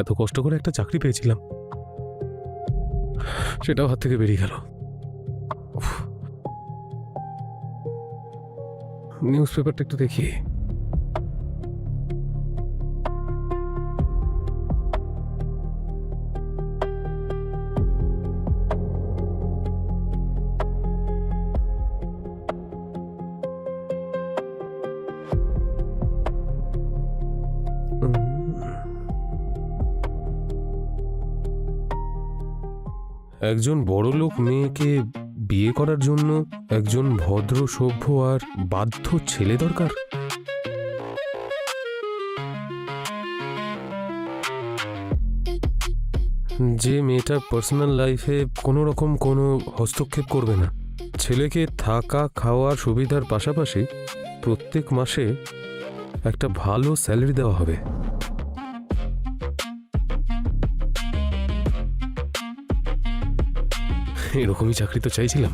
এত কষ্ট করে একটা চাকরি পেয়েছিলাম, সেটাও হাত থেকে বেরিয়ে গেল। নিউজ পেপারটা একটু দেখি। একজন বড়লোক মেয়েকে বিয়ে করার জন্য একজন ভদ্র, সভ্য আর বাধ্য ছেলে দরকার। যে মেয়েটা পার্সোনাল লাইফে কোনো রকম কোনো হস্তক্ষেপ করবে না, ছেলেকে থাকা খাওয়ার সুবিধার পাশাপাশি প্রত্যেক মাসে একটা ভালো স্যালারি দেওয়া হবে। এরকমই চাকরি তো চাইছিলাম।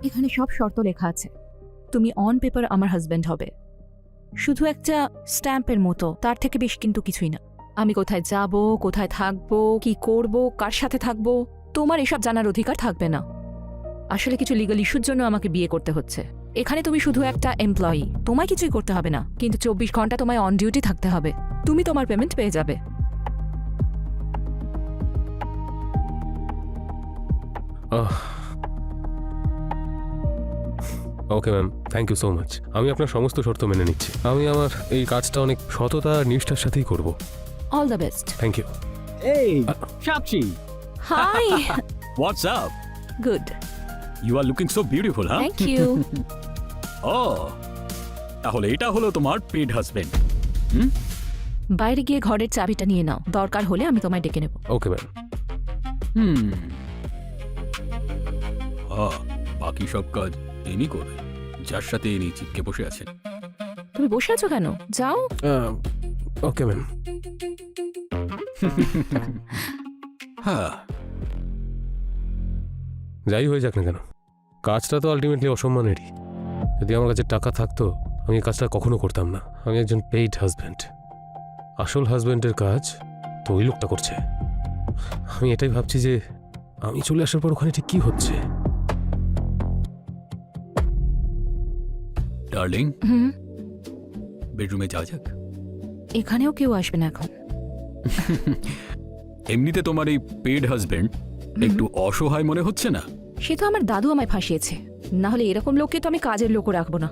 এখানে সব শর্ত লেখা আছে। তুমি অন পেপার আমার হাজব্যান্ড হবে, শুধু একটা স্ট্যাম্পের মতো, তার থেকে বেশি কিন্তু কিছুই না। আমি কোথায় যাব, কোথায় থাকবো, কি করব, কার সাথে থাকবো, তোমার এসব জানার অধিকার থাকবে না। আসলে কিছু লিগাল ইস্যুর জন্য আমাকে বিয়ে করতে হচ্ছে। এখানে তুমি শুধু একটা এমপ্লয়ি, তোমায় কিছুই করতে হবে না, কিন্তু 24 ঘন্টা তোমায় অন ডিউটি থাকতে হবে। তুমি তোমার পেমেন্ট পেয়ে যাবে। Okay ma'am, thank you so much. আমি আপনার সমস্ত শর্ত মেনে নিচ্ছি। আমি আমার এই কাজটা অনেক সততা আর নিষ্ঠার সাথেই করব। All the best. Thank you. Hey, Shakshi. Hi. What's up? Good, You are looking so beautiful, huh? Thank you. Oh, তাহলে এটা হলো তোমার পেড হাজবেন্ড। বাইরে গিয়ে ঘরের চাবিটা নিয়ে নাও, দরকার হলে আমি তোমায় ডেকে নেব। Okay ma'am. বাকি সব কাজ ইনি করবে, যার সাথে ইনি চিপকে বসে আছেন। তুমি বসে আছো কেন? যাও। Okay ma'am. হ্যাঁ, যাই হয়ে যাক না কেন, কাজটা তো আলটিমেটলি অসম্মানেরই। যদি আমার কাছে টাকা থাকতো আমি এই কাজটা কখনো করতাম না। আমি একজন পেইড হাজব্যান্ড। আসল হাজব্যান্ডের কাজ তো ওই লোকটা করছে। আমি এটাই ভাবছি যে আমি চলে আসার পর ওখানে ঠিক কি হচ্ছে। ডার্লিং, হুম, বেডরুমে যাওয়া যাক। এখানেও কেউ আসবে না এখন। এমনিতে তোমার এই পেড হাজবেন্ড একটু অসহায় মনে হচ্ছে না? সে তো আমার দাদু আমায় ফাঁসিয়েছে, না হলে এরকম লোককে তো আমি কাজের লোকও রাখবো না।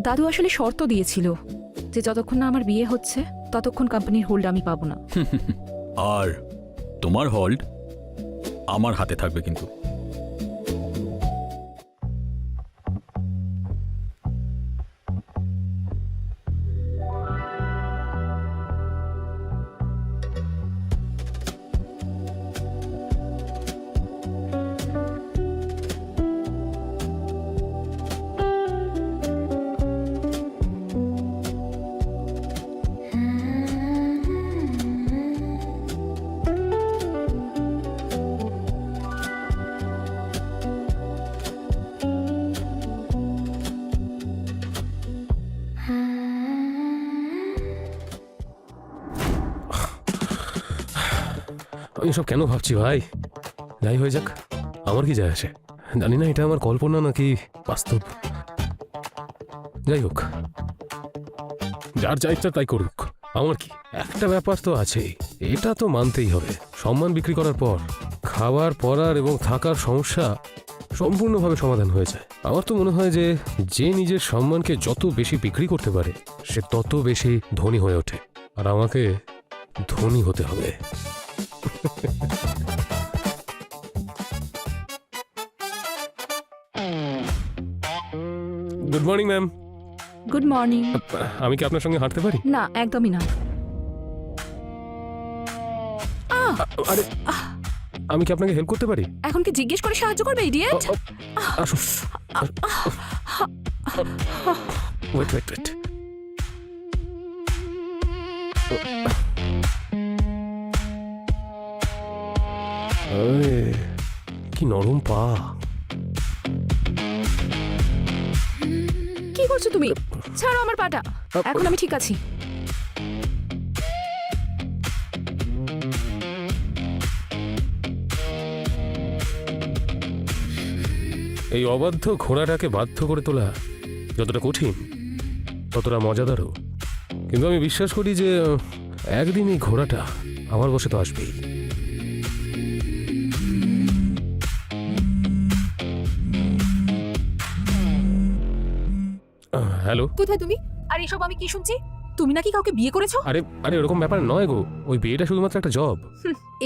দাদু আসলে শর্ত দিয়েছিল যে যতক্ষণ না আমার বিয়ে হচ্ছে ততক্ষণ কোম্পানির হোল্ড আমি পাবো না। আর তোমার হোল্ড আমার হাতে থাকবে কিন্তু। আমি সব কেন ভাবছি ভাই? যাই হয়ে যাক, আমার কি যায় আসে? জানি না এটা আমার কল্পনা নাকি বাস্তব। যাই হোক, যার যা ইচ্ছা তাই করুক, আমার কি। একটা ব্যাপার তো আছেই, এটা তো মানতেই হবে। সম্মান বিক্রি করার পর খাবার, পরার এবং থাকার সমস্যা সম্পূর্ণভাবে সমাধান হয়ে যায়। আমার তো মনে হয় যে যে নিজের সম্মানকে যত বেশি বিক্রি করতে পারে সে তত বেশি ধনী হয়ে ওঠে। আর আমাকে ধনী হতে হবে। Good morning ma'am. Good morning. আমি কি আপনার সঙ্গে হাঁটতে পারি? না, একদমই না। আরে, আমি কি আপনাকে হেল্প করতে পারি? এখন কি জিজ্ঞেস করে সাহায্য করবে, ইডিয়েট? আসুন। Wait wait wait. আরে কি নরম পা। কি করছো তুমি? ছাড়ো আমার পাটা, এখন আমি ঠিক আছি। এই অবাধ্য ঘোড়াটাকে বাধ্য করে তোলা যতটা কঠিন ততটা মজাদারও। কিন্তু আমি বিশ্বাস করি যে একদিন এই ঘোড়াটা আমার বসে তো আসবেই। হ্যালো। কোথায় তুমি? আর এসব আমি কি শুনছি? তুমি নাকি কাউকে বিয়ে করেছো? আরে আরে এরকম ব্যাপার নয় গো, ওই বিয়েটা শুধুমাত্র একটা জব।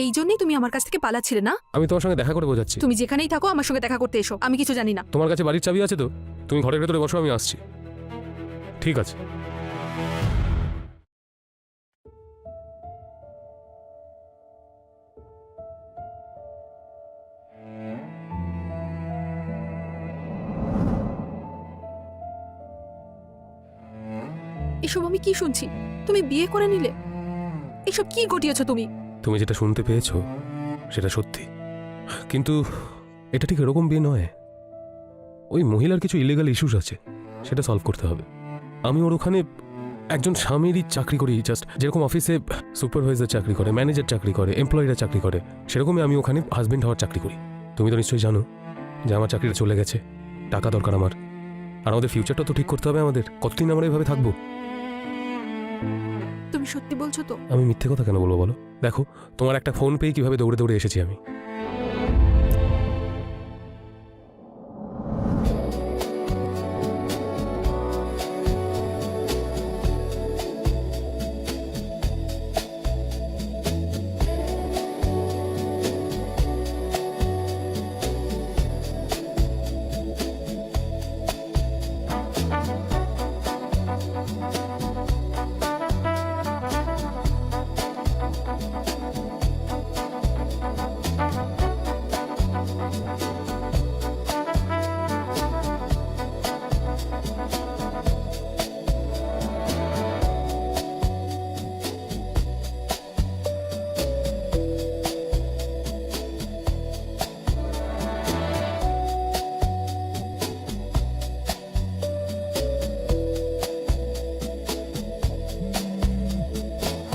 এই জন্যই তুমি আমার কাছ থেকে পালাচ্ছিলে না? আমি তোমার সঙ্গে দেখা করে বোঝাচ্ছি। তুমি যেখানেই থাকো আমার সঙ্গে দেখা করতে এসো, আমি কিছু জানি না। তোমার কাছে বাড়ির চাবি আছে তো? তুমি ঘরের ভেতরে বসো, আমি আসছি। ঠিক আছে। এসব আমি কি শুনছি? তুমি বিয়ে করে নিলে? এসব কি ঘটিয়েছো তুমি? তুমি যেটা শুনতে পেয়েছো সেটা সত্যি, কিন্তু এটা ঠিক এরকম বিয়ে নয়। ওই মহিলার কিছু ইলিগাল ইস্যুস আছে, সেটা সলভ করতে হবে। আমি ওর ওখানে একজন স্বামীরই চাকরি করি, জাস্ট যেরকম অফিসে সুপারভাইজার চাকরি করে, ম্যানেজার চাকরি করে, এমপ্লয়িরা চাকরি করে, সেরকমই আমি ওখানে হাজবেন্ড হওয়ার চাকরি করি। তুমি তো নিশ্চয়ই জানো যে আমার চাকরিটা চলে গেছে, টাকা দরকার আমার, আর আমাদের ফিউচারটা তো ঠিক করতে হবে আমাদের। কতদিন আমরা এইভাবে থাকবো? তুমি সত্যি বলছো তো? আমি মিথ্যে কথা কেন বলবো বলো? দেখো, তোমার একটা ফোন পেয়ে কিভাবে দৌড়ে দৌড়ে এসেছি আমি।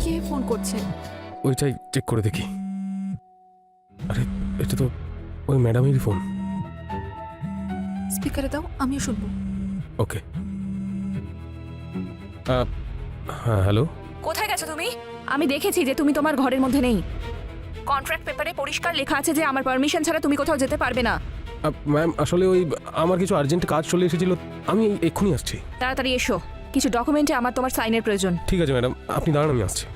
কে ফোন করছে? ওইটাই চেক করে দেখি। আরে এটা তো ওই ম্যাডামেরই ফোন। স্পিকারে দাও, আমিও শুনবো। ওকে। হ্যাঁ, হ্যালো। কোথায় গেছো তুমি? আমি দেখেছি যে তুমি তোমার ঘরের মধ্যে নেই। কন্ট্রাক্ট পেপারে পরিষ্কার লেখা আছে যে আমার পারমিশন ছাড়া তুমি কোথাও যেতে পারবে না। ম্যাম, আসলে ওই আমার কিছু আর্জেন্ট কাজ চলে এসেছিল, আমি এক্ষুনি আসছি। তাড়াতাড়ি এসো, কিছু ডকুমেন্টে আমার তোমার সাইনের প্রয়োজন। ঠিক আছে ম্যাডাম, আপনি দাঁড়ান, আমি আসছি।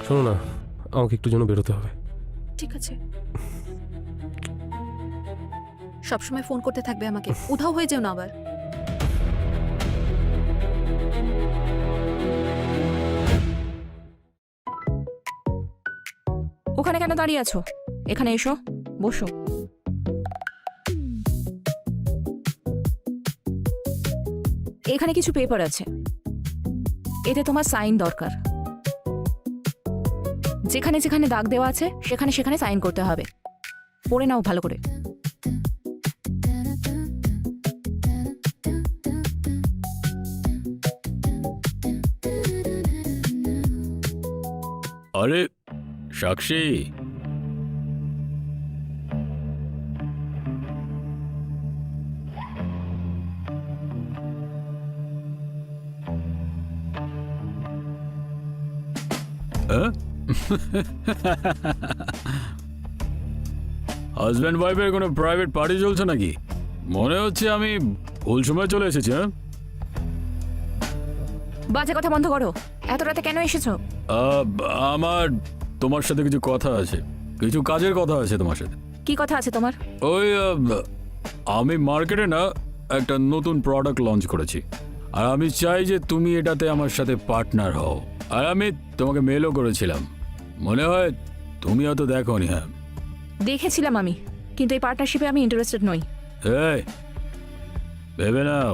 শোনো না, আমাকে একটু জন্য বেরোতে হবে। ঠিক আছে। সবসময় ফোন করতে থাকবে আমাকে, উধাও হয়ে যেও না আবার। ওখানে কেন দাঁড়িয়ে আছো? এখানে এসো, বসো। এখানে কিছু পেপার আছে, এতে তোমার সাইন দরকার। যেখানে যেখানে দাগ দেওয়া আছে সেখানে সেখানে সাইন করতে হবে। পড়ে নাও ভালো করে। আরে সাক্ষী, হাজব্যান্ড ওয়াইফের কোনো প্রাইভেট পার্টি চলছে নাকি? মনে হচ্ছে আমি ভুল সময় চলে এসেছি। হ্যাঁ, বাজে কথা বন্ধ করো। এত রাতে কেন এসেছো? আমার তোমার সাথে কিছু কথা আছে, কিছু কাজের কথা আছে তোমার সাথে। কি কথা আছে তোমার? ওই আমি মার্কেটে না একটা নতুন প্রোডাক্ট লঞ্চ করেছি, আর আমি চাই যে তুমি এটাতে আমার সাথে পার্টনার হও। আর আমি তোমাকে মেলও করেছিলাম, মনে হয় তুমি হয়তো দেখোনি। হ্যাঁ, দেখেছিলাম আমি, কিন্তু এই পার্টনারশিপে আমি ইন্টারেস্টেড নই। এই ভেবে নাও,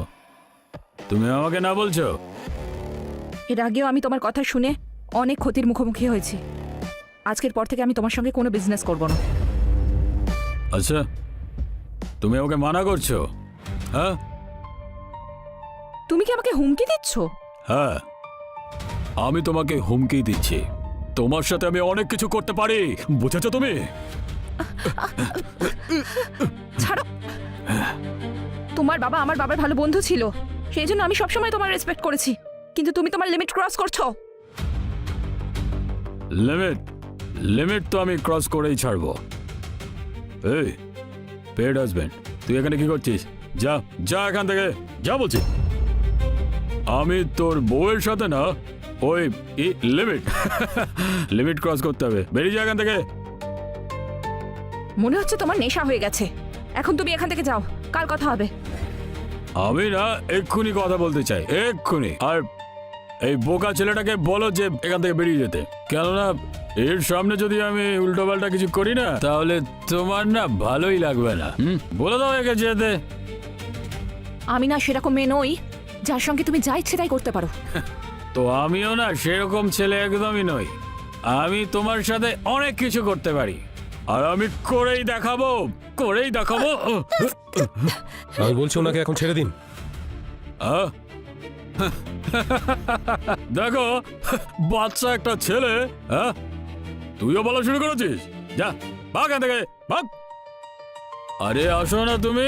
তুমি আমাকে না বলছো? এর আগেও আমি তোমার কথা শুনে অনেক ক্ষতির মুখোমুখি হয়েছি। আজকের পর থেকে আমি তোমার সঙ্গে কোনো বিজনেস করব না। আচ্ছা, তুমি আমাকে মানা করছো? হ্যাঁ, তুমি কি আমাকে হুমকি দিচ্ছ? হ্যাঁ, আমি তোমাকে হুমকি দিচ্ছি। তোমার সাথে আমি অনেক কিছু করতে পারি, বুঝেছো তুমি? ছাড়ো। তোমার বাবা আমার বাবার ভালো বন্ধু ছিল, সেই জন্য আমি সবসময় তোমার রেসপেক্ট করেছি, কিন্তু তুমি তোমার লিমিট ক্রস করছো। লিমিট লিমিট তো আমি ক্রস করেই ছাড়বো। এই পেড হাজবেন্ড, তুই এখানে কি করছিস? যা যা এখান থেকে, যা বলছি। আমি তোর বউয়ের সাথে না, ওই লিমিট লিমিট ক্রস করতে হবে। বেরিয়ে যা এখান থেকে। মনে হচ্ছে তোমার নেশা হয়ে গেছে। এখন তুমি এখান থেকে যাও, কাল কথা হবে। আমি না এক্ষুনি কথা বলতে চাই, এক্ষুনি। আর এই বোকা ছেলেটাকে বলো যে এখান থেকে বেরিয়ে যেতে, কেননা এর সামনে যদি আমি উল্টোপাল্টা কিছু করি না, তাহলে তোমার না ভালোই লাগবে না। বলে দাও একে যেতে। আমি না সেরকম মেয়ে নই যার সঙ্গে তুমি যা ইচ্ছে তাই করতে পারো। তো আমিও না সেরকম ছেলে একদমই নই। আমি তোমার সাথে অনেক কিছু করতে পারি, আর আমি করেই দেখাবো, করেই দেখাবো। আমি বলছি ওনাকে এখন ছেড়ে দিন। আহ? দেখো, বাচ্চা একটা ছেলে, হ্যাঁ? তুইও বলা শুরু করেছিস? যা ভাগ এখান থেকে, ভাগ। আরে আসো না তুমি।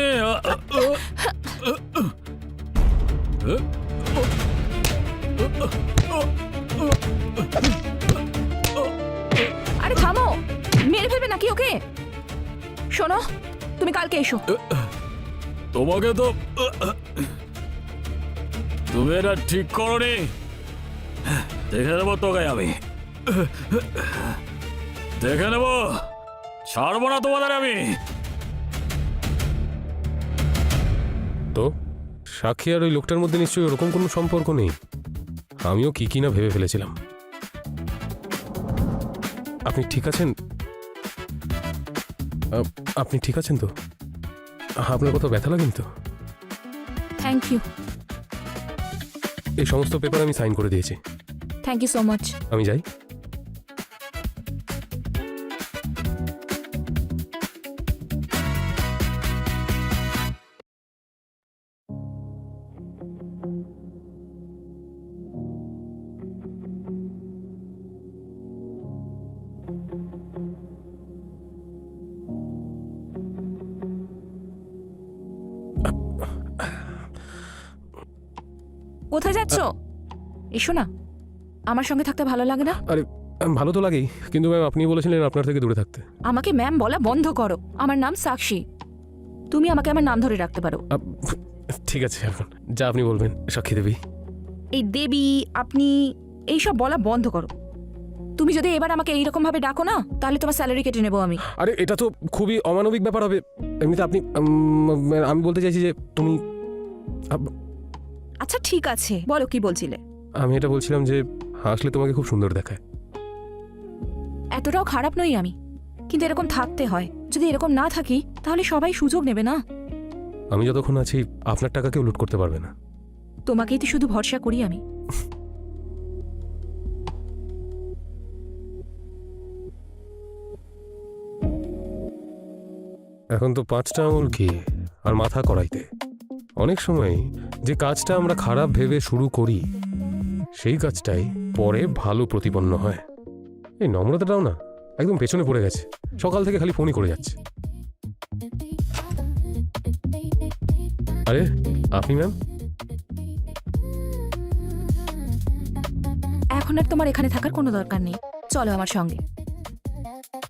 আরে থামো, মেরে ফেলবে নাকি ওকে? শোনো, তুমি কালকে এসো। তোমাকে তো তুমি এটা ঠিক করনি। দেখে নেবো তোকে আমি, দেখে নেবো, ছাড়বো না তোমাদের আমি। তো সাক্ষী আর ওই লোকটার মধ্যে নিশ্চয়ই ওরকম কোনো সম্পর্ক নেই। আমিও কি না ভেবে ফেলেছিলাম। আপনি ঠিক আছেন? আপনি ঠিক আছেন তো? আপনার কোথাও ব্যথা লাগেনি তো? Thank you. এই সমস্ত পেপার আমি সাইন করে দিয়েছি। Thank you so much. আমি যাই। কোথায় যাচ্ছ? এসো না, আমার সঙ্গে থাকতে ভালো লাগে না? আরে ভালো তো লাগেই, কিন্তু ম্যাম আপনি বলেছিলেন আপনার থেকে দূরে থাকতে। আমাকে ম্যাম বলা বন্ধ করো। আমার নাম সাক্ষী, তুমি আমাকে আমার নাম ধরে রাখতে পারো। ঠিক আছে, এখন যা আপনি বলবেন সাক্ষী দেবী। এই দেবী আপনি এইসব বলা বন্ধ করো। তুমি যদি এবার আমাকে এইরকম ভাবে ডাকো না, তাহলে তোমার স্যালারি কেটে নেবো আমি। আরে এটা তো খুবই অমানবিক ব্যাপার হবে। এমনিতে আপনি আমি বলতে চাইছি যে তুমি আচ্ছা ঠিক আছে, বলো কি বলছিলে? আমি এটা বলছিলাম যে হাসলে তোমাকে খুব সুন্দর দেখায়। এতটাও খারাপ নই আমি, কিন্তু এরকম থাকতে হয়। যদি এরকম না থাকি তাহলে সবাই সুযোগ নেবে না। আমি যতক্ষণ আছি আপনার টাকা কেউ লুট করতে পারবে না। তোমাকেই তো শুধু ভরসা করি আমি। এখন তো 5টা আঙুল কি আর মাথা করাইতে। অনেক সময় যে কাজটা আমরা খারাপ ভেবে শুরু করি, সেই কাজটাই পরে ভালো প্রতিপন্ন হয়। এই নম্রতাটাও না একদম পেছনে পড়ে গেছে। সকাল থেকে খালি ফোনই করে যাচ্ছে। আরে আপনি ম্যাম? এখন আর তোমার এখানে থাকার কোনো দরকার নেই, চলো আমার সঙ্গে।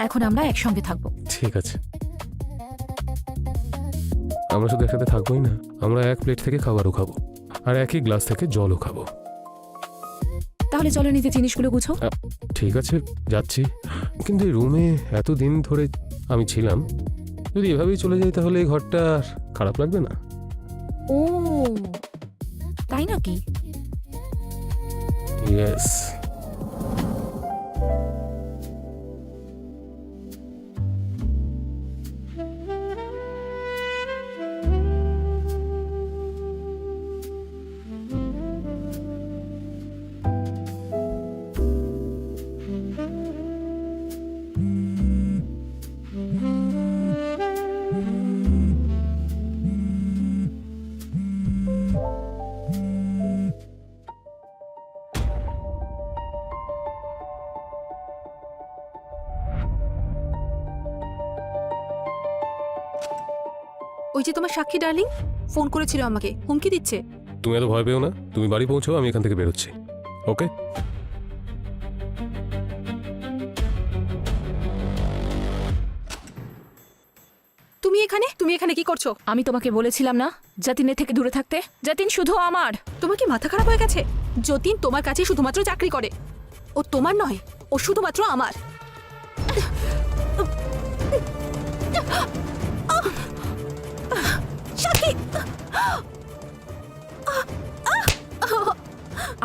এখন আমরা একসঙ্গে থাকবো। ঠিক আছে, আমরা শুধু একসাথে থাকবোই না, আমরা এক প্লেট থেকে খাবারও খাবো, আর একই গ্লাস থেকে জলও খাবো। তাহলে চলো নিজের জিনিসগুলো গুছো। ঠিক আছে, যাচ্ছি। কিন্তু এই রুমে এতদিন ধরে আমি ছিলাম, যদি এভাবেই চলে যাই তাহলে এই ঘরটা আর খারাপ লাগবে না? ও তাই নাকি? ইয়েস। ওই যে তোমার সাক্ষী ডার্লিং ফোন করেছিল আমাকে, হুমকি দিচ্ছে। তুমি এত ভয় পেও না, তুমি বাড়ি পৌঁছো, আমি এখান থেকে বেরোচ্ছি। ওকে? তুমি এখানে কি করছো? আমি তোমাকে বলেছিলাম না যতীনের থেকে দূরে থাকতে। যতীন শুধু আমার। তোমার কি মাথা খারাপ হয়ে গেছে? যতীন তোমার কাছে শুধুমাত্র চাকরি করে, ও তোমার নয়, ও শুধুমাত্র আমার। সাক্ষী,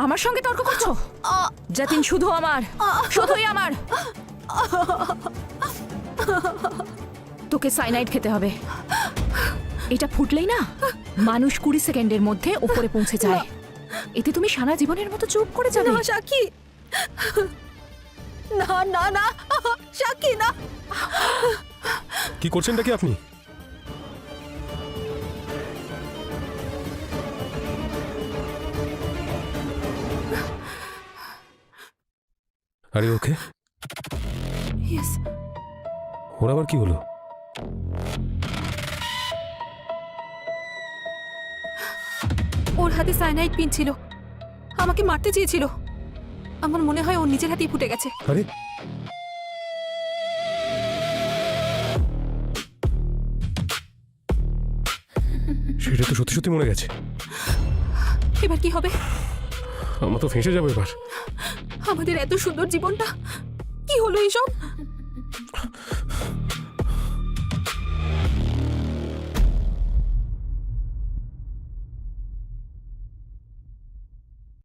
আমার সঙ্গে তর্ক করছো? যতীন শুধু আমার, শুধুই আমার। তোকে সাইনাইড খেতে হবে। এটা ফুটলেই না মানুষ 20 সেকেন্ডের মধ্যে উপরে পৌঁছে যায়। এতে তুমি সারা জীবনের মতো চুপ করে যাবে। না সাক্ষী, না না না সাক্ষী, না। কি করছেনটা কি আপনি? আরে ওকে, ইয়েস, ওর আবার কি হলো? ওর হাতে সায়ানাইড পিন ছিল, আমাকে মারতে চেয়েছিল। আমার মনে হয় ও নিজের হাতেই ফুটে গেছে। আরে সেটা তো সত্যি সত্যি মরে গেছে। এবার কি হবে? আমার তো ফেঁসে যাবে এবার। আমাদের এত সুন্দর জীবনটা কি হলো এইসব?